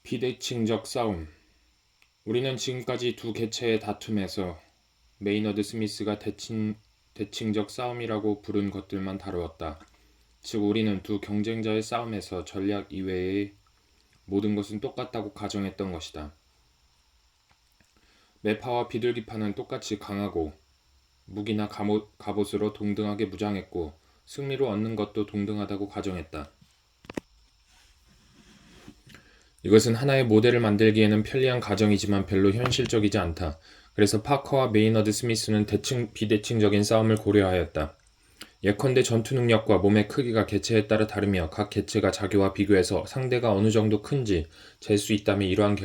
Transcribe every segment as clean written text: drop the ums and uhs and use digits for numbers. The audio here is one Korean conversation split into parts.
비대칭적 싸움. 우리는 지금까지 두 개체의 다툼에서 메이너드 스미스가 대칭적 싸움이라고 부른 것들만 다루었다. 즉 우리는 두 경쟁자의 싸움에서 전략 이외의 모든 것은 똑같다고 가정했던 것이다. 매파와 비둘기파는 똑같이 강하고 무기나 갑옷으로 동등하게 무장했고 승리를 얻는 것도 동등하다고 가정했다. 이것은 하나의 모델을 만들기에는 편리한 가정이지만 별로 현실적이지 않다. 그래서 파커와 메이너드 스미스는 비대칭적인 싸움을 고려하였다. 예컨대 전투 능력과 몸의 크기가 개체에 따라 다르며 각 개체가 자기와 비교해서 상대가 어느 정도 큰지 잴 수 있다면 이러한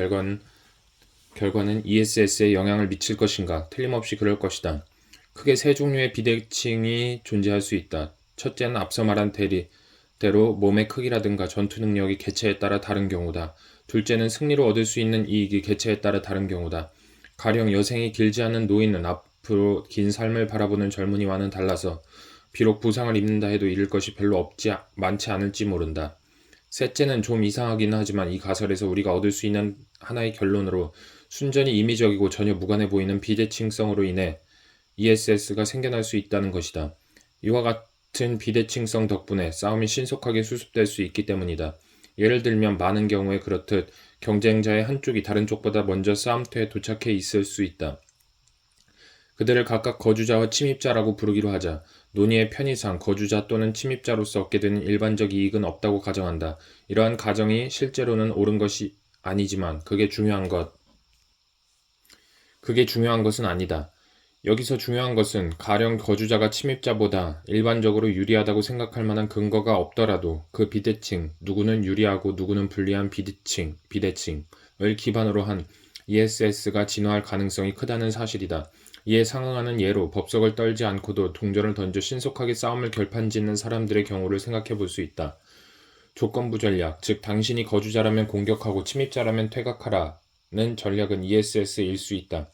결과는 ESS에 영향을 미칠 것인가? 틀림없이 그럴 것이다. 크게 세 종류의 비대칭이 존재할 수 있다. 첫째는 앞서 말한 대로 몸의 크기라든가 전투 능력이 개체에 따라 다른 경우다. 둘째는 승리로 얻을 수 있는 이익이 개체에 따라 다른 경우다. 가령 여생이 길지 않은 노인은 앞으로 긴 삶을 바라보는 젊은이와는 달라서 비록 부상을 입는다 해도 잃을 것이 별로 많지 않을지 모른다. 셋째는 좀 이상하긴 하지만 이 가설에서 우리가 얻을 수 있는 하나의 결론으로 순전히 임의적이고 전혀 무관해 보이는 비대칭성으로 인해 ESS가 생겨날 수 있다는 것이다. 이와 같은 비대칭성 덕분에 싸움이 신속하게 수습될 수 있기 때문이다. 예를 들면 많은 경우에 그렇듯 경쟁자의 한쪽이 다른 쪽보다 먼저 싸움터에 도착해 있을 수 있다. 그들을 각각 거주자와 침입자라고 부르기로 하자. 논의의 편의상 거주자 또는 침입자로서 얻게 되는 일반적 이익은 없다고 가정한다. 이러한 가정이 실제로는 옳은 것이 아니지만 그게 중요한 것은 아니다. 여기서 중요한 것은 가령 거주자가 침입자보다 일반적으로 유리하다고 생각할 만한 근거가 없더라도 그 비대칭, 누구는 유리하고 누구는 불리한 비대칭을 기반으로 한 ESS가 진화할 가능성이 크다는 사실이다. 이에 상응하는 예로 법석을 떨지 않고도 동전을 던져 신속하게 싸움을 결판짓는 사람들의 경우를 생각해 볼 수 있다. 조건부 전략, 즉 당신이 거주자라면 공격하고 침입자라면 퇴각하라는 전략은 ESS일 수 있다.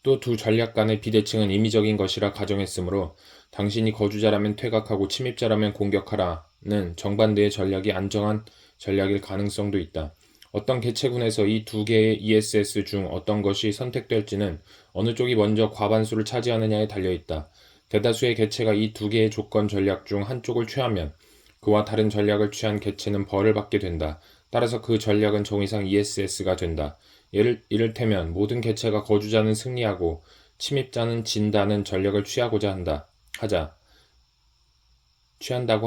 또 두 전략 간의 비대칭은 임의적인 것이라 가정했으므로 당신이 거주자라면 퇴각하고 침입자라면 공격하라는 정반대의 전략이 안정한 전략일 가능성도 있다. 어떤 개체군에서 이 두 개의 ESS 중 어떤 것이 선택될지는 어느 쪽이 먼저 과반수를 차지하느냐에 달려있다. 대다수의 개체가 이 두 개의 조건 전략 중 한쪽을 취하면 그와 다른 전략을 취한 개체는 벌을 받게 된다. 따라서 그 전략은 정의상 ESS가 된다. 이를테면 모든 개체가 거주자는 승리하고 침입자는 진다는 전략을 취한다고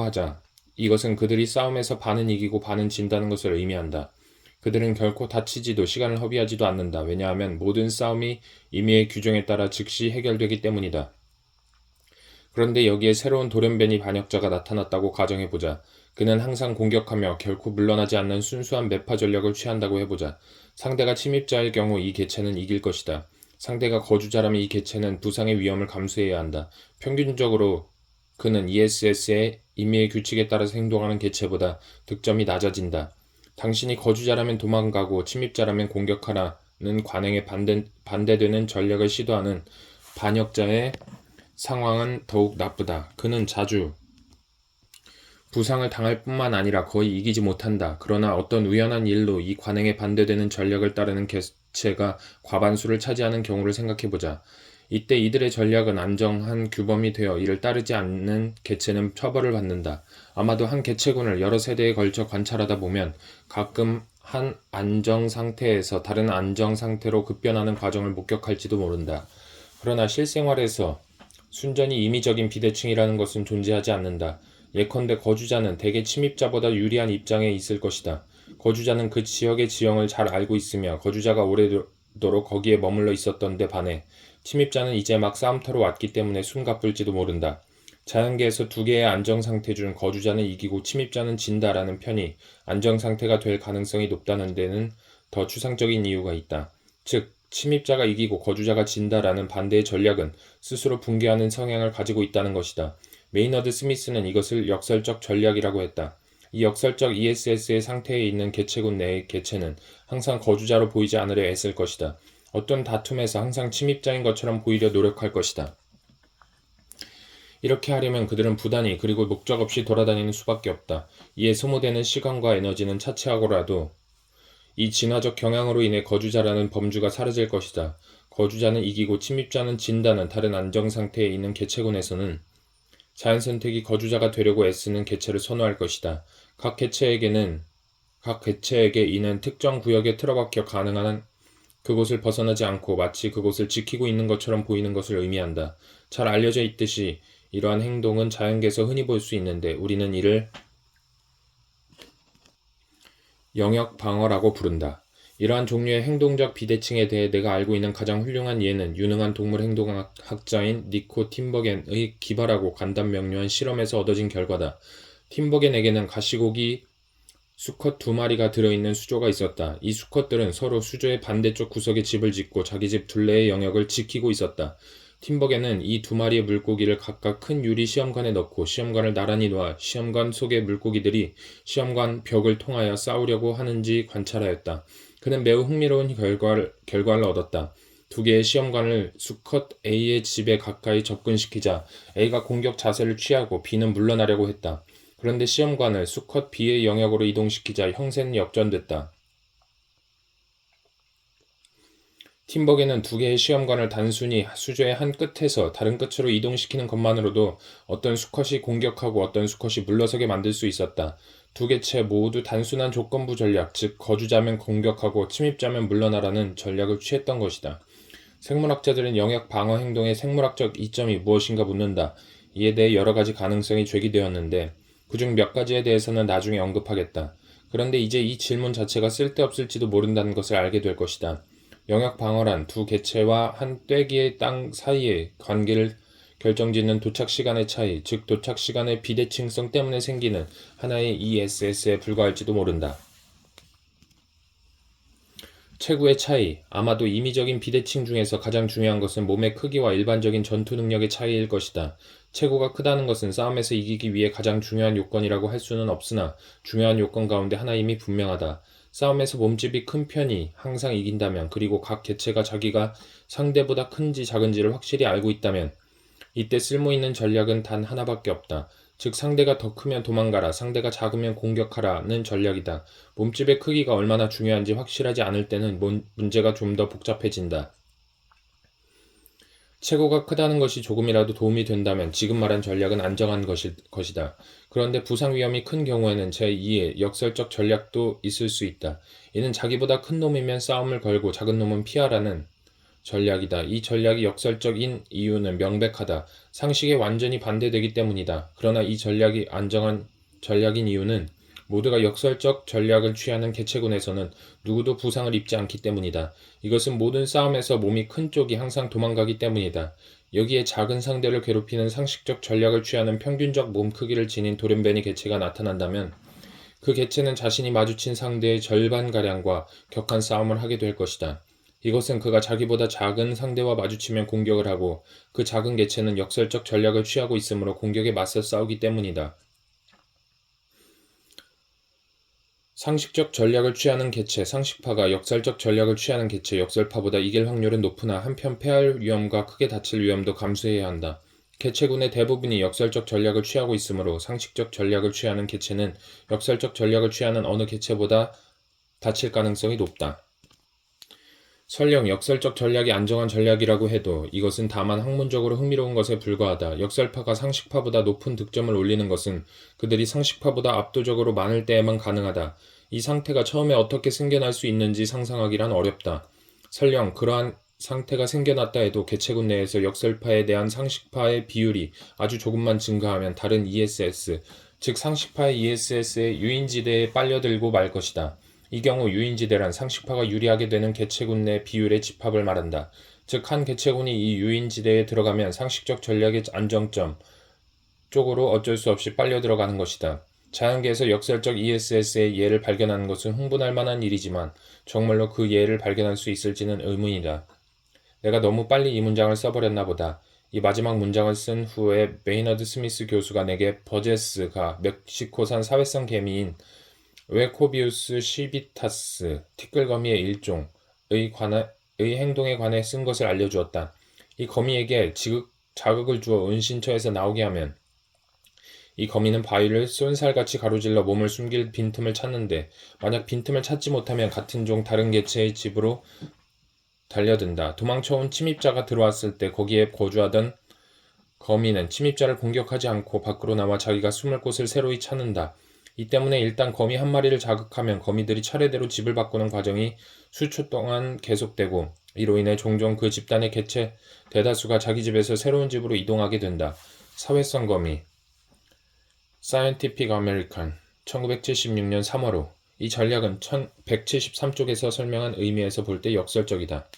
하자. 이것은 그들이 싸움에서 반은 이기고 반은 진다는 것을 의미한다. 그들은 결코 다치지도 시간을 허비하지도 않는다. 왜냐하면 모든 싸움이 임의의 규정에 따라 즉시 해결되기 때문이다. 그런데 여기에 새로운 돌연변이 반역자가 나타났다고 가정해보자. 그는 항상 공격하며 결코 물러나지 않는 순수한 매파 전략을 취한다고 해보자. 상대가 침입자일 경우 이 개체는 이길 것이다. 상대가 거주자라면 이 개체는 부상의 위험을 감수해야 한다. 평균적으로 그는 ESS의 임의의 규칙에 따라서 행동하는 개체보다 득점이 낮아진다. 당신이 거주자라면 도망가고 침입자라면 공격하라는 관행에 반대되는 전략을 시도하는 반역자의 상황은 더욱 나쁘다. 그는 자주 부상을 당할 뿐만 아니라 거의 이기지 못한다. 그러나 어떤 우연한 일로 이 관행에 반대되는 전략을 따르는 개체가 과반수를 차지하는 경우를 생각해보자. 이때 이들의 전략은 안정한 규범이 되어 이를 따르지 않는 개체는 처벌을 받는다. 아마도 한 개체군을 여러 세대에 걸쳐 관찰하다 보면 가끔 한 안정 상태에서 다른 안정 상태로 급변하는 과정을 목격할지도 모른다. 그러나 실생활에서 순전히 임의적인 비대칭이라는 것은 존재하지 않는다. 예컨대 거주자는 대개 침입자보다 유리한 입장에 있을 것이다. 거주자는 그 지역의 지형을 잘 알고 있으며 거주자가 오래도록 거기에 머물러 있었던 데 반해 침입자는 이제 막 싸움터로 왔기 때문에 숨가쁠지도 모른다. 자연계에서 두 개의 안정상태 중 거주자는 이기고 침입자는 진다라는 편이 안정상태가 될 가능성이 높다는 데는 더 추상적인 이유가 있다. 즉 침입자가 이기고 거주자가 진다라는 반대의 전략은 스스로 붕괴하는 성향을 가지고 있다는 것이다. 메이너드 스미스는 이것을 역설적 전략이라고 했다. 이 역설적 ESS의 상태에 있는 개체군 내의 개체는 항상 거주자로 보이지 않으려 애쓸 것이다. 어떤 다툼에서 항상 침입자인 것처럼 보이려 노력할 것이다. 이렇게 하려면 그들은 부단히 그리고 목적 없이 돌아다니는 수밖에 없다. 이에 소모되는 시간과 에너지는 차치하고라도 이 진화적 경향으로 인해 거주자라는 범주가 사라질 것이다. 거주자는 이기고 침입자는 진다는 다른 안정상태에 있는 개체군에서는 자연선택이 거주자가 되려고 애쓰는 개체를 선호할 것이다. 각 개체에게 이는 특정 구역에 틀어박혀 가능한 그곳을 벗어나지 않고 마치 그곳을 지키고 있는 것처럼 보이는 것을 의미한다. 잘 알려져 있듯이 이러한 행동은 자연계에서 흔히 볼 수 있는데 우리는 이를 영역 방어라고 부른다. 이러한 종류의 행동적 비대칭에 대해 내가 알고 있는 가장 훌륭한 예는 유능한 동물 행동학자인 니코 팀버겐의 기발하고 간단명료한 실험에서 얻어진 결과다. 팀버겐에게는 가시고기 수컷 2마리가 들어있는 수조가 있었다. 이 수컷들은 서로 수조의 반대쪽 구석에 집을 짓고 자기 집 둘레의 영역을 지키고 있었다. 팀버겐은 이 2마리의 물고기를 각각 큰 유리 시험관에 넣고 시험관을 나란히 놓아 시험관 속의 물고기들이 시험관 벽을 통하여 싸우려고 하는지 관찰하였다. 그는 매우 흥미로운 결과를 얻었다. 2개의 시험관을 수컷 A의 집에 가까이 접근시키자 A가 공격 자세를 취하고 B는 물러나려고 했다. 그런데 시험관을 수컷 B의 영역으로 이동시키자 형세는 역전됐다. 팀버겐은 2개의 시험관을 단순히 수조의 한 끝에서 다른 끝으로 이동시키는 것만으로도 어떤 수컷이 공격하고 어떤 수컷이 물러서게 만들 수 있었다. 2개체 모두 단순한 조건부 전략, 즉 거주자면 공격하고 침입자면 물러나라는 전략을 취했던 것이다. 생물학자들은 영역 방어 행동의 생물학적 이점이 무엇인가 묻는다. 이에 대해 여러 가지 가능성이 제기되었는데 그중 몇 가지에 대해서는 나중에 언급하겠다. 그런데 이제 이 질문 자체가 쓸데없을지도 모른다는 것을 알게 될 것이다. 영역 방어란 2개체와 한 떼기의 땅 사이의 관계를 결정짓는 도착 시간의 차이, 즉 도착 시간의 비대칭성 때문에 생기는 하나의 ESS에 불과할지도 모른다. 체구의 차이, 아마도 임의적인 비대칭 중에서 가장 중요한 것은 몸의 크기와 일반적인 전투 능력의 차이일 것이다. 체구가 크다는 것은 싸움에서 이기기 위해 가장 중요한 요건이라고 할 수는 없으나 중요한 요건 가운데 하나임이 분명하다. 싸움에서 몸집이 큰 편이 항상 이긴다면, 그리고 각 개체가 자기가 상대보다 큰지 작은지를 확실히 알고 있다면 이때 쓸모있는 전략은 단 하나밖에 없다. 즉 상대가 더 크면 도망가라, 상대가 작으면 공격하라는 전략이다. 몸집의 크기가 얼마나 중요한지 확실하지 않을 때는 문제가 좀 더 복잡해진다. 체구가 크다는 것이 조금이라도 도움이 된다면 지금 말한 전략은 안정한 것이다. 그런데 부상 위험이 큰 경우에는 제2의 역설적 전략도 있을 수 있다. 이는 자기보다 큰 놈이면 싸움을 걸고 작은 놈은 피하라는 전략이다. 이 전략이 역설적인 이유는 명백하다. 상식에 완전히 반대되기 때문이다. 그러나 이 전략이 안정한 전략인 이유는 모두가 역설적 전략을 취하는 개체군에서는 누구도 부상을 입지 않기 때문이다. 이것은 모든 싸움에서 몸이 큰 쪽이 항상 도망가기 때문이다. 여기에 작은 상대를 괴롭히는 상식적 전략을 취하는 평균적 몸 크기를 지닌 돌연변이 개체가 나타난다면 그 개체는 자신이 마주친 상대의 절반가량과 격한 싸움을 하게 될 것이다. 이것은 그가 자기보다 작은 상대와 마주치면 공격을 하고 그 작은 개체는 역설적 전략을 취하고 있으므로 공격에 맞서 싸우기 때문이다. 상식적 전략을 취하는 개체, 상식파가 역설적 전략을 취하는 개체, 역설파보다 이길 확률은 높으나 한편 패할 위험과 크게 다칠 위험도 감수해야 한다. 개체군의 대부분이 역설적 전략을 취하고 있으므로 상식적 전략을 취하는 개체는 역설적 전략을 취하는 어느 개체보다 다칠 가능성이 높다. 설령 역설적 전략이 안정한 전략이라고 해도 이것은 다만 학문적으로 흥미로운 것에 불과하다. 역설파가 상식파보다 높은 득점을 올리는 것은 그들이 상식파보다 압도적으로 많을 때에만 가능하다. 이 상태가 처음에 어떻게 생겨날 수 있는지 상상하기란 어렵다. 설령 그러한 상태가 생겨났다 해도 개체군 내에서 역설파에 대한 상식파의 비율이 아주 조금만 증가하면 다른 ESS, 즉 상식파의 ESS의 유인지대에 빨려들고 말 것이다. 이 경우 유인지대란 상식파가 유리하게 되는 개체군 내 비율의 집합을 말한다. 즉 한 개체군이 이 유인지대에 들어가면 상식적 전략의 안정점 쪽으로 어쩔 수 없이 빨려 들어가는 것이다. 자연계에서 역설적 ESS의 예를 발견하는 것은 흥분할 만한 일이지만 정말로 그 예를 발견할 수 있을지는 의문이다. 내가 너무 빨리 이 문장을 써버렸나 보다. 이 마지막 문장을 쓴 후에 메이너드 스미스 교수가 내게 버제스가 멕시코산 사회성 개미인 웨코비우스 시비타스 티끌거미의 일종의 행동에 관해 쓴 것을 알려주었다. 이 거미에게 자극을 주어 은신처에서 나오게 하면 이 거미는 바위를 쏜살같이 가로질러 몸을 숨길 빈틈을 찾는데 만약 빈틈을 찾지 못하면 같은 종 다른 개체의 집으로 달려든다. 도망쳐온 침입자가 들어왔을 때 거기에 거주하던 거미는 침입자를 공격하지 않고 밖으로 나와 자기가 숨을 곳을 새로이 찾는다. 이 때문에 일단 거미 한 마리를 자극하면 거미들이 차례대로 집을 바꾸는 과정이 수초 동안 계속되고 이로 인해 종종 그 집단의 개체 대다수가 자기 집에서 새로운 집으로 이동하게 된다. 사회성 거미 Scientific American 1976년 3월호 이 전략은 1173쪽에서 설명한 의미에서 볼 때 역설적이다.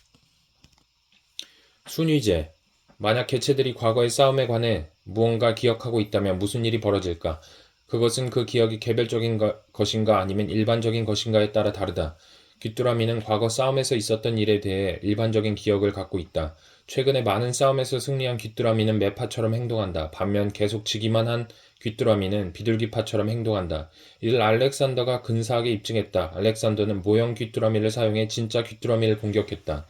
순위제 만약 개체들이 과거의 싸움에 관해 무언가 기억하고 있다면 무슨 일이 벌어질까? 그것은 그 기억이 개별적인 것인가 아니면 일반적인 것인가에 따라 다르다. 귀뚜라미는 과거 싸움에서 있었던 일에 대해 일반적인 기억을 갖고 있다. 최근에 많은 싸움에서 승리한 귀뚜라미는 매파처럼 행동한다. 반면 계속 지기만 한 귀뚜라미는 비둘기파처럼 행동한다. 이를 알렉산더가 근사하게 입증했다. 알렉산더는 모형 귀뚜라미를 사용해 진짜 귀뚜라미를 공격했다.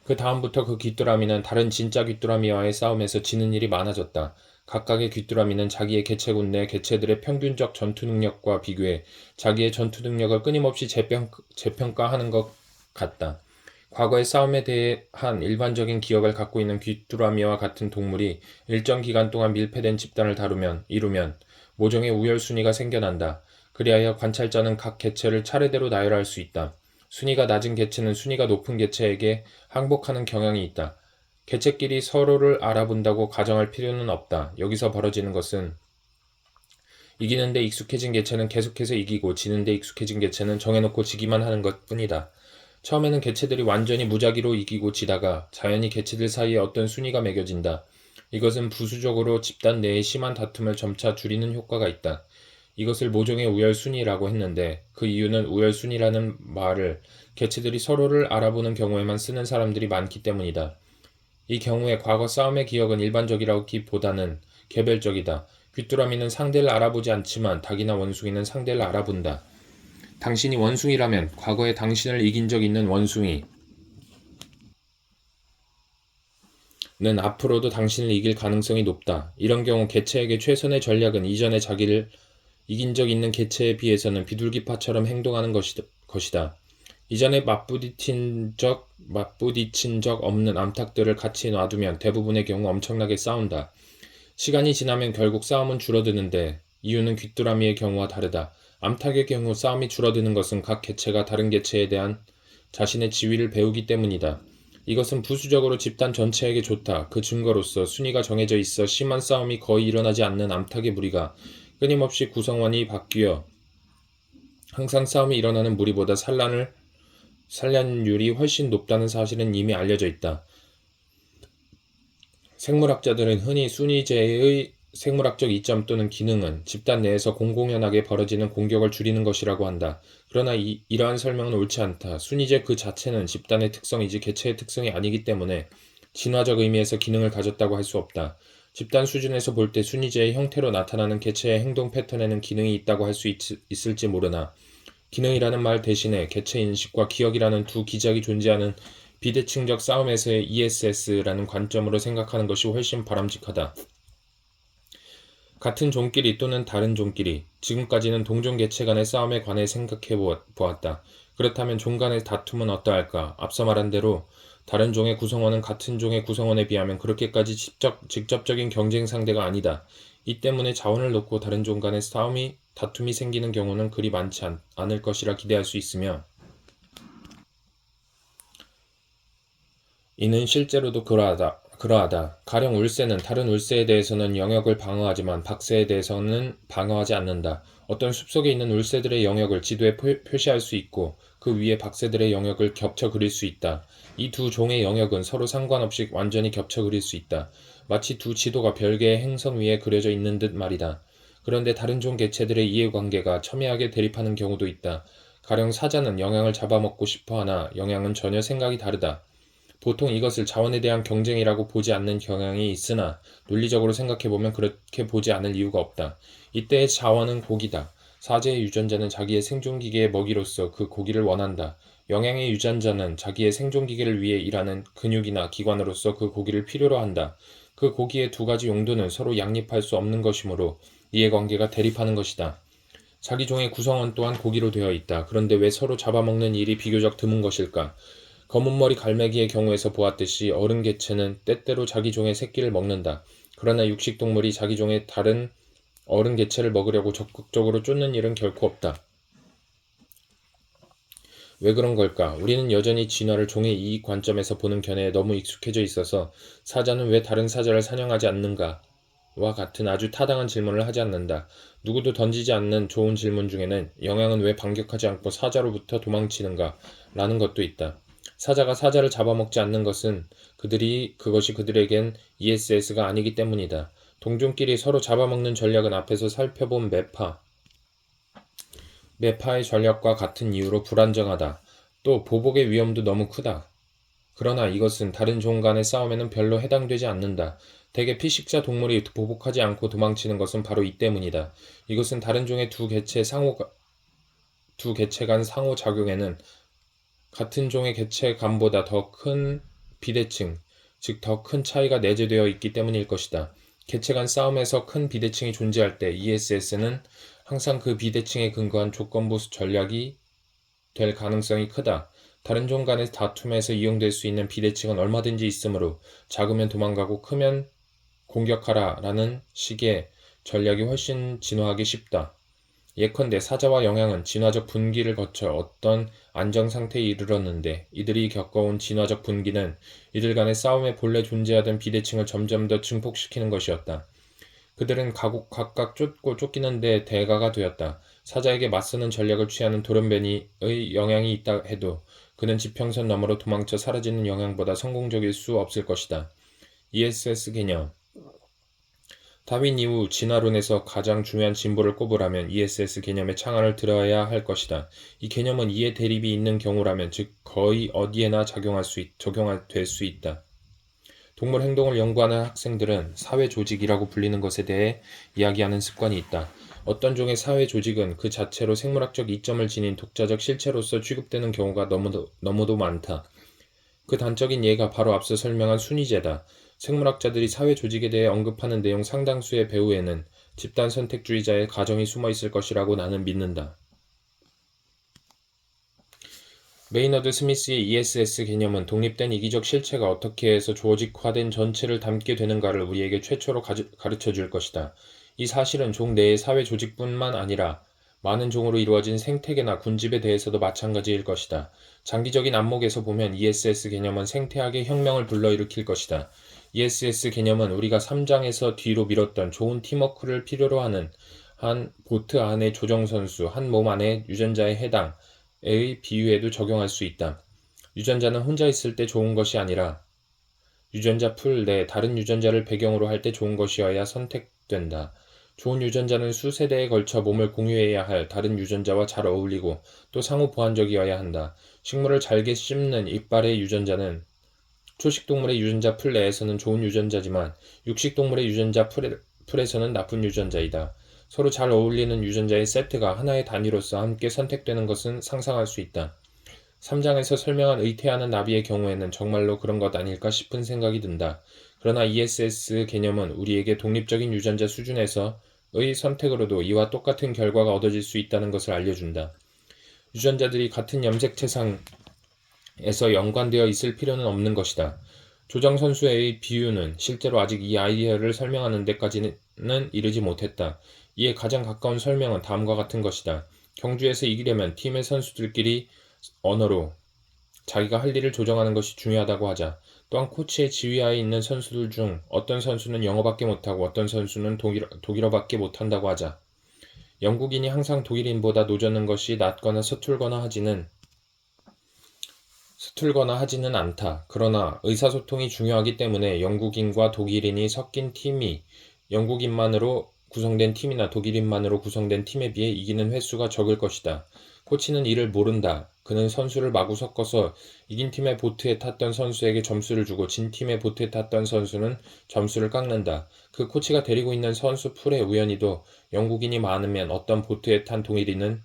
그 다음부터 그 귀뚜라미는 다른 진짜 귀뚜라미와의 싸움에서 지는 일이 많아졌다. 각각의 귀뚜라미는 자기의 개체군 내 개체들의 평균적 전투 능력과 비교해 자기의 전투 능력을 끊임없이 재평가하는 것 같다. 과거의 싸움에 대한 일반적인 기억을 갖고 있는 귀뚜라미와 같은 동물이 일정 기간 동안 밀폐된 집단을 이루면 모종의 우열순위가 생겨난다. 그리하여 관찰자는 각 개체를 차례대로 나열할 수 있다. 순위가 낮은 개체는 순위가 높은 개체에게 항복하는 경향이 있다. 개체끼리 서로를 알아본다고 가정할 필요는 없다. 여기서 벌어지는 것은 이기는데 익숙해진 개체는 계속해서 이기고 지는데 익숙해진 개체는 정해놓고 지기만 하는 것 뿐이다. 처음에는 개체들이 완전히 무작위로 이기고 지다가 자연히 개체들 사이에 어떤 순위가 매겨진다. 이것은 부수적으로 집단 내의 심한 다툼을 점차 줄이는 효과가 있다. 이것을 모종의 우열순위라고 했는데 그 이유는 우열순위라는 말을 개체들이 서로를 알아보는 경우에만 쓰는 사람들이 많기 때문이다. 이 경우에 과거 싸움의 기억은 일반적이라기보다는 개별적이다. 귀뚜라미는 상대를 알아보지 않지만 닭이나 원숭이는 상대를 알아본다. 당신이 원숭이라면 과거에 당신을 이긴 적 있는 원숭이는 앞으로도 당신을 이길 가능성이 높다. 이런 경우 개체에게 최선의 전략은 이전에 자기를 이긴 적 있는 개체에 비해서는 비둘기파처럼 행동하는 것이다. 이전에 맞부딪힌 적 없는 암탉들을 같이 놔두면 대부분의 경우 엄청나게 싸운다. 시간이 지나면 결국 싸움은 줄어드는데 이유는 귀뚜라미의 경우와 다르다. 암탉의 경우 싸움이 줄어드는 것은 각 개체가 다른 개체에 대한 자신의 지위를 배우기 때문이다. 이것은 부수적으로 집단 전체에게 좋다. 그 증거로서 순위가 정해져 있어 심한 싸움이 거의 일어나지 않는 암탉의 무리가 끊임없이 구성원이 바뀌어 항상 싸움이 일어나는 무리보다 산란율이 훨씬 높다는 사실은 이미 알려져 있다. 생물학자들은 흔히 순위제의 생물학적 이점 또는 기능은 집단 내에서 공공연하게 벌어지는 공격을 줄이는 것이라고 한다. 그러나 이러한 설명은 옳지 않다. 순위제 그 자체는 집단의 특성이지 개체의 특성이 아니기 때문에 진화적 의미에서 기능을 가졌다고 할 수 없다. 집단 수준에서 볼 때 순위제의 형태로 나타나는 개체의 행동 패턴에는 기능이 있다고 할 수 있을지 모르나 기능이라는 말 대신에 개체 인식과 기억이라는 두 기작이 존재하는 비대칭적 싸움에서의 ESS라는 관점으로 생각하는 것이 훨씬 바람직하다. 같은 종끼리 또는 다른 종끼리, 지금까지는 동종 개체 간의 싸움에 관해 생각해 보았다. 그렇다면 종 간의 다툼은 어떠할까? 앞서 말한 대로 다른 종의 구성원은 같은 종의 구성원에 비하면 그렇게까지 직접적인 경쟁 상대가 아니다. 이 때문에 자원을 놓고 다른 종 간의 다툼이 생기는 경우는 그리 많지 않을 것이라 기대할 수 있으며 이는 실제로도 그러하다. 가령 울새는 다른 울새에 대해서는 영역을 방어하지만 박새에 대해서는 방어하지 않는다. 어떤 숲속에 있는 울새들의 영역을 지도에 표시할 수 있고 그 위에 박새들의 영역을 겹쳐 그릴 수 있다. 이 두 종의 영역은 서로 상관없이 완전히 겹쳐 그릴 수 있다. 마치 두 지도가 별개의 행성 위에 그려져 있는 듯 말이다. 그런데 다른 종 개체들의 이해관계가 첨예하게 대립하는 경우도 있다. 가령 사자는 영양을 잡아먹고 싶어하나 영양은 전혀 생각이 다르다. 보통 이것을 자원에 대한 경쟁이라고 보지 않는 경향이 있으나 논리적으로 생각해보면 그렇게 보지 않을 이유가 없다. 이때의 자원은 고기다. 사제의 유전자는 자기의 생존기계의 먹이로서 그 고기를 원한다. 영양의 유전자는 자기의 생존기계를 위해 일하는 근육이나 기관으로서 그 고기를 필요로 한다. 그 고기의 두 가지 용도는 서로 양립할 수 없는 것이므로 이해관계가 대립하는 것이다. 자기 종의 구성원 또한 고기로 되어 있다. 그런데 왜 서로 잡아먹는 일이 비교적 드문 것일까? 검은머리 갈매기의 경우에서 보았듯이 어른 개체는 때때로 자기 종의 새끼를 먹는다. 그러나 육식동물이 자기 종의 다른 어른 개체를 먹으려고 적극적으로 쫓는 일은 결코 없다. 왜 그런 걸까? 우리는 여전히 진화를 종의 이익 관점에서 보는 견해에 너무 익숙해져 있어서 사자는 왜 다른 사자를 사냥하지 않는가? 와 같은 아주 타당한 질문을 하지 않는다. 누구도 던지지 않는 좋은 질문 중에는 영양은 왜 반격하지 않고 사자로부터 도망치는가? 라는 것도 있다. 사자가 사자를 잡아먹지 않는 것은 그것이 그들에겐 ESS가 아니기 때문이다. 동종끼리 서로 잡아먹는 전략은 앞에서 살펴본 매파의 전략과 같은 이유로 불안정하다. 또 보복의 위험도 너무 크다. 그러나 이것은 다른 종 간의 싸움에는 별로 해당되지 않는다. 대개 피식자 동물이 보복하지 않고 도망치는 것은 바로 이 때문이다. 이것은 다른 종의 두 개체 간 상호작용에는 같은 종의 개체 간보다 더 큰 비대칭, 즉 더 큰 차이가 내재되어 있기 때문일 것이다. 개체 간 싸움에서 큰 비대칭이 존재할 때 ESS는 항상 그 비대칭에 근거한 조건부 전략이 될 가능성이 크다. 다른 종 간의 다툼에서 이용될 수 있는 비대칭은 얼마든지 있으므로 작으면 도망가고 크면 공격하라 라는 식의 전략이 훨씬 진화하기 쉽다. 예컨대 사자와 영양은 진화적 분기를 거쳐 어떤 안정상태에 이르렀는데 이들이 겪어온 진화적 분기는 이들 간의 싸움에 본래 존재하던 비대칭을 점점 더 증폭시키는 것이었다. 그들은 각각 쫓고 쫓기는 데 대가가 되었다. 사자에게 맞서는 전략을 취하는 돌연변이의 영향이 있다 해도 그는 지평선 너머로 도망쳐 사라지는 영향보다 성공적일 수 없을 것이다. ESS 개념 다윈 이후 진화론에서 가장 중요한 진보를 꼽으라면 ESS 개념의 창안을 들어야 할 것이다. 이 개념은 이해 대립이 있는 경우라면 즉 거의 어디에나 적용될 수 있다. 동물 행동을 연구하는 학생들은 사회 조직이라고 불리는 것에 대해 이야기하는 습관이 있다. 어떤 종의 사회 조직은 그 자체로 생물학적 이점을 지닌 독자적 실체로서 취급되는 경우가 너무도 많다. 그 단적인 예가 바로 앞서 설명한 순위제다. 생물학자들이 사회 조직에 대해 언급하는 내용 상당수의 배후에는 집단 선택주의자의 가정이 숨어 있을 것이라고 나는 믿는다. 메이너드 스미스의 ESS 개념은 독립된 이기적 실체가 어떻게 해서 조직화된 전체를 담게 되는가를 우리에게 최초로 가르쳐 줄 것이다. 이 사실은 종 내의 사회 조직뿐만 아니라 많은 종으로 이루어진 생태계나 군집에 대해서도 마찬가지일 것이다. 장기적인 안목에서 보면 ESS 개념은 생태학의 혁명을 불러일으킬 것이다. ESS 개념은 우리가 3장에서 뒤로 미뤘던 좋은 팀워크를 필요로 하는 한 보트 안의 조정선수, 한 몸 안의 유전자에 해당의 비유에도 적용할 수 있다. 유전자는 혼자 있을 때 좋은 것이 아니라 유전자 풀 내 다른 유전자를 배경으로 할 때 좋은 것이어야 선택된다. 좋은 유전자는 수세대에 걸쳐 몸을 공유해야 할 다른 유전자와 잘 어울리고 또 상호 보완적이어야 한다. 식물을 잘게 씹는 이빨의 유전자는 초식동물의 유전자 풀 내에서는 좋은 유전자지만 육식동물의 유전자 풀에서는 나쁜 유전자이다. 서로 잘 어울리는 유전자의 세트가 하나의 단위로서 함께 선택되는 것은 상상할 수 있다. 3장에서 설명한 의태하는 나비의 경우에는 정말로 그런 것 아닐까 싶은 생각이 든다. 그러나 ESS 개념은 우리에게 독립적인 유전자 수준에서의 선택으로도 이와 똑같은 결과가 얻어질 수 있다는 것을 알려준다. 유전자들이 같은 염색체상 에서 연관되어 있을 필요는 없는 것이다. 조정 선수의 비유는 실제로 아직 이 아이디어를 설명하는 데까지는 이르지 못했다. 이에 가장 가까운 설명은 다음과 같은 것이다. 경주에서 이기려면 팀의 선수들끼리 언어로 자기가 할 일을 조정하는 것이 중요하다고 하자. 또한 코치의 지휘하에 있는 선수들 중 어떤 선수는 영어밖에 못하고 어떤 선수는 독일어밖에 못한다고 하자. 영국인이 항상 독일인보다 노젓는 것이 낫거나 서툴거나 하지는 않다. 그러나 의사소통이 중요하기 때문에 영국인과 독일인이 섞인 팀이 영국인만으로 구성된 팀이나 독일인만으로 구성된 팀에 비해 이기는 횟수가 적을 것이다. 코치는 이를 모른다. 그는 선수를 마구 섞어서 이긴 팀의 보트에 탔던 선수에게 점수를 주고 진 팀의 보트에 탔던 선수는 점수를 깎는다. 그 코치가 데리고 있는 선수 풀에 우연히도 영국인이 많으면 어떤 보트에 탄 독일인은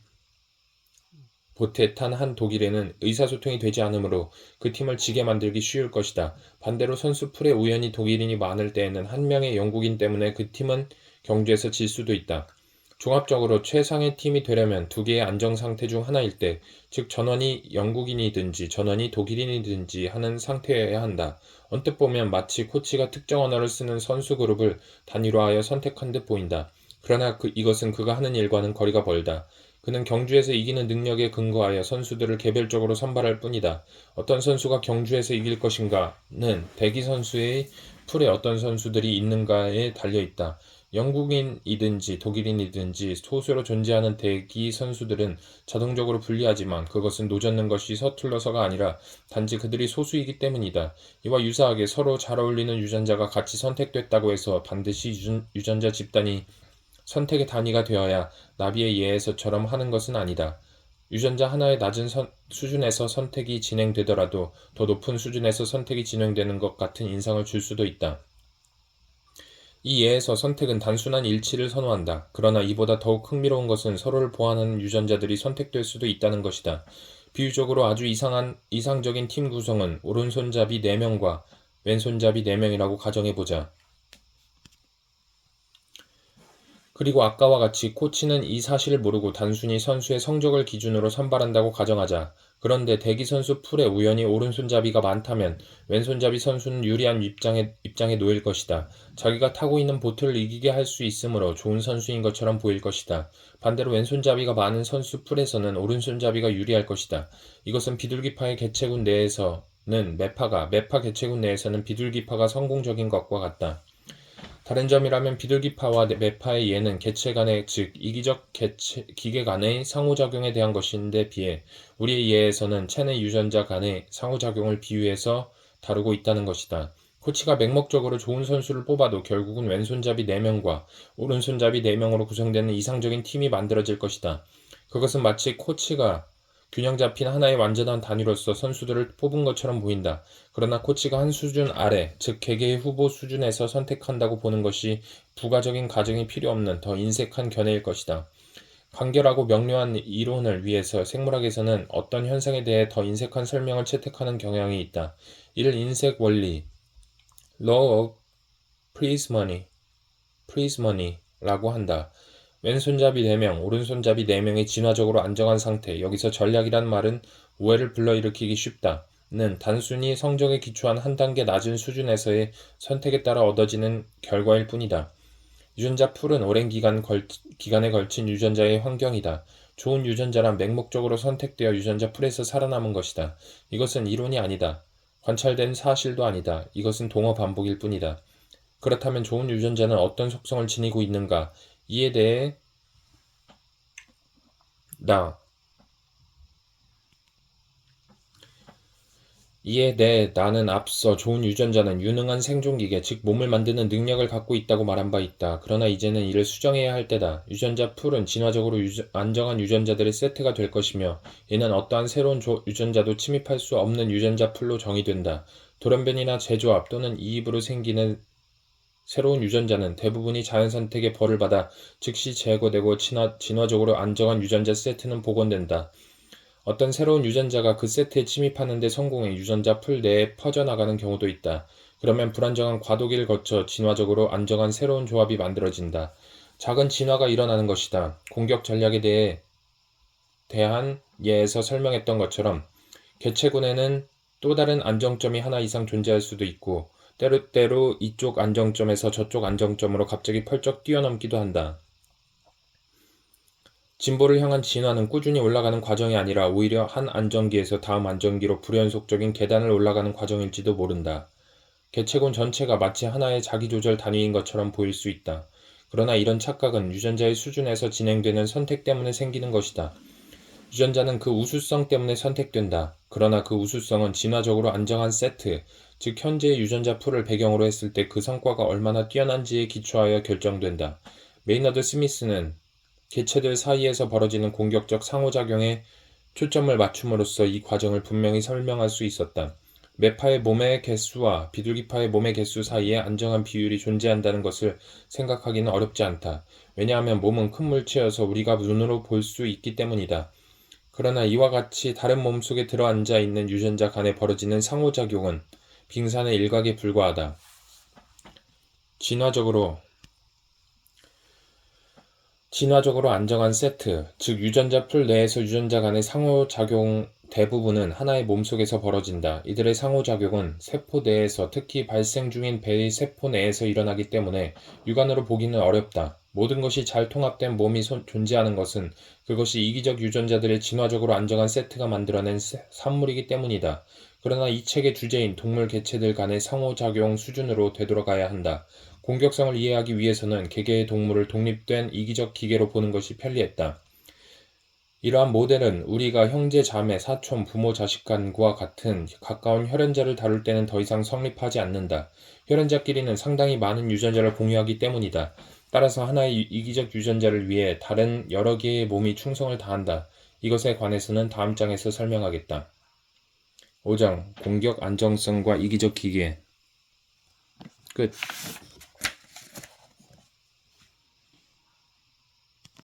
보트에 탄 한 독일인은 의사소통이 되지 않으므로 그 팀을 지게 만들기 쉬울 것이다. 반대로 선수 풀에 우연히 독일인이 많을 때에는 한 명의 영국인 때문에 그 팀은 경주에서 질 수도 있다. 종합적으로 최상의 팀이 되려면 두 개의 안정 상태 중 하나일 때, 즉 전원이 영국인이든지 전원이 독일인이든지 하는 상태여야 한다. 언뜻 보면 마치 코치가 특정 언어를 쓰는 선수 그룹을 단일화하여 선택한 듯 보인다. 그러나 이것은 그가 하는 일과는 거리가 멀다. 그는 경주에서 이기는 능력에 근거하여 선수들을 개별적으로 선발할 뿐이다. 어떤 선수가 경주에서 이길 것인가는 대기 선수의 풀에 어떤 선수들이 있는가에 달려있다. 영국인이든지 독일인이든지 소수로 존재하는 대기 선수들은 자동적으로 불리하지만 그것은 노젓는 것이 서툴러서가 아니라 단지 그들이 소수이기 때문이다. 이와 유사하게 서로 잘 어울리는 유전자가 같이 선택됐다고 해서 반드시 유전자 집단이 선택의 단위가 되어야 나비의 예에서처럼 하는 것은 아니다. 유전자 하나의 낮은 수준에서 선택이 진행되더라도 더 높은 수준에서 선택이 진행되는 것 같은 인상을 줄 수도 있다. 이 예에서 선택은 단순한 일치를 선호한다. 그러나 이보다 더욱 흥미로운 것은 서로를 보완하는 유전자들이 선택될 수도 있다는 것이다. 비유적으로 아주 이상적인 팀 구성은 오른손잡이 4명과 왼손잡이 4명이라고 가정해보자. 그리고 아까와 같이 코치는 이 사실을 모르고 단순히 선수의 성적을 기준으로 선발한다고 가정하자. 그런데 대기 선수 풀에 우연히 오른손잡이가 많다면 왼손잡이 선수는 유리한 입장에 놓일 것이다. 자기가 타고 있는 보트를 이기게 할 수 있으므로 좋은 선수인 것처럼 보일 것이다. 반대로 왼손잡이가 많은 선수 풀에서는 오른손잡이가 유리할 것이다. 이것은 비둘기파의 개체군 내에서는 매파 개체군 내에서는 비둘기파가 성공적인 것과 같다. 다른 점이라면 비둘기파와 매파의 예는 개체 간의 즉 이기적 기계 간의 상호작용에 대한 것인데 비해 우리의 예에서는 체내 유전자 간의 상호작용을 비유해서 다루고 있다는 것이다. 코치가 맹목적으로 좋은 선수를 뽑아도 결국은 왼손잡이 4명과 오른손잡이 4명으로 구성되는 이상적인 팀이 만들어질 것이다. 그것은 마치 코치가 균형 잡힌 하나의 완전한 단위로서 선수들을 뽑은 것처럼 보인다. 그러나 코치가 한 수준 아래, 즉 개개의 후보 수준에서 선택한다고 보는 것이 부가적인 가정이 필요 없는 더 인색한 견해일 것이다. 간결하고 명료한 이론을 위해서 생물학에서는 어떤 현상에 대해 더 인색한 설명을 채택하는 경향이 있다. 이를 인색 원리, Law of Parsimony라고 한다. 왼손잡이 4명, 오른손잡이 4명의 진화적으로 안정한 상태, 여기서 전략이란 말은 오해를 불러일으키기 쉽다. 는 단순히 성적에 기초한 한 단계 낮은 수준에서의 선택에 따라 얻어지는 결과일 뿐이다. 유전자 풀은 오랜 기간에 걸친 유전자의 환경이다. 좋은 유전자란 맹목적으로 선택되어 유전자 풀에서 살아남은 것이다. 이것은 이론이 아니다. 관찰된 사실도 아니다. 이것은 동어 반복일 뿐이다. 그렇다면 좋은 유전자는 어떤 속성을 지니고 있는가? 이에 대해 나는 앞서 좋은 유전자는 유능한 생존기계, 즉 몸을 만드는 능력을 갖고 있다고 말한 바 있다. 그러나 이제는 이를 수정해야 할 때다. 유전자 풀은 진화적으로 안정한 유전자들의 세트가 될 것이며 이는 어떠한 새로운 유전자도 침입할 수 없는 유전자 풀로 정의된다. 돌연변이나 재조합 또는 이입으로 생기는 새로운 유전자는 대부분이 자연선택의 벌을 받아 즉시 제거되고 진화적으로 안정한 유전자 세트는 복원된다. 어떤 새로운 유전자가 그 세트에 침입하는 데 성공해 유전자 풀 내에 퍼져나가는 경우도 있다. 그러면 불안정한 과도기를 거쳐 진화적으로 안정한 새로운 조합이 만들어진다. 작은 진화가 일어나는 것이다. 공격 전략에 대한 예에서 설명했던 것처럼 개체군에는 또 다른 안정점이 하나 이상 존재할 수도 있고 때로 이쪽 안정점에서 저쪽 안정점으로 갑자기 펄쩍 뛰어넘기도 한다. 진보를 향한 진화는 꾸준히 올라가는 과정이 아니라 오히려 한 안정기에서 다음 안정기로 불연속적인 계단을 올라가는 과정일지도 모른다. 개체군 전체가 마치 하나의 자기조절 단위인 것처럼 보일 수 있다. 그러나 이런 착각은 유전자의 수준에서 진행되는 선택 때문에 생기는 것이다. 유전자는 그 우수성 때문에 선택된다. 그러나 그 우수성은 진화적으로 안정한 세트, 즉 현재의 유전자 풀을 배경으로 했을 때 그 성과가 얼마나 뛰어난지에 기초하여 결정된다. 메이너드 스미스는 개체들 사이에서 벌어지는 공격적 상호작용에 초점을 맞춤으로써 이 과정을 분명히 설명할 수 있었다. 매파의 몸의 개수와 비둘기파의 몸의 개수 사이에 안정한 비율이 존재한다는 것을 생각하기는 어렵지 않다. 왜냐하면 몸은 큰 물체여서 우리가 눈으로 볼 수 있기 때문이다. 그러나 이와 같이 다른 몸속에 들어앉아 있는 유전자 간에 벌어지는 상호작용은 빙산의 일각에 불과하다. 진화적으로 안정한 세트, 즉 유전자 풀 내에서 유전자 간의 상호작용 대부분은 하나의 몸속에서 벌어진다. 이들의 상호작용은 세포 내에서, 특히 발생 중인 배의 세포 내에서 일어나기 때문에 육안으로 보기는 어렵다. 모든 것이 잘 통합된 몸이 존재하는 것은 그것이 이기적 유전자들의 진화적으로 안정한 세트가 만들어낸 산물이기 때문이다. 그러나 이 책의 주제인 동물 개체들 간의 상호작용 수준으로 되돌아가야 한다. 공격성을 이해하기 위해서는 개개의 동물을 독립된 이기적 기계로 보는 것이 편리했다. 이러한 모델은 우리가 형제, 자매, 사촌, 부모, 자식 간과 같은 가까운 혈연자를 다룰 때는 더 이상 성립하지 않는다. 혈연자끼리는 상당히 많은 유전자를 공유하기 때문이다. 따라서 하나의 이기적 유전자를 위해 다른 여러 개의 몸이 충성을 다한다. 이것에 관해서는 다음 장에서 설명하겠다. 5장 공격 안정성과 이기적 기계 끝.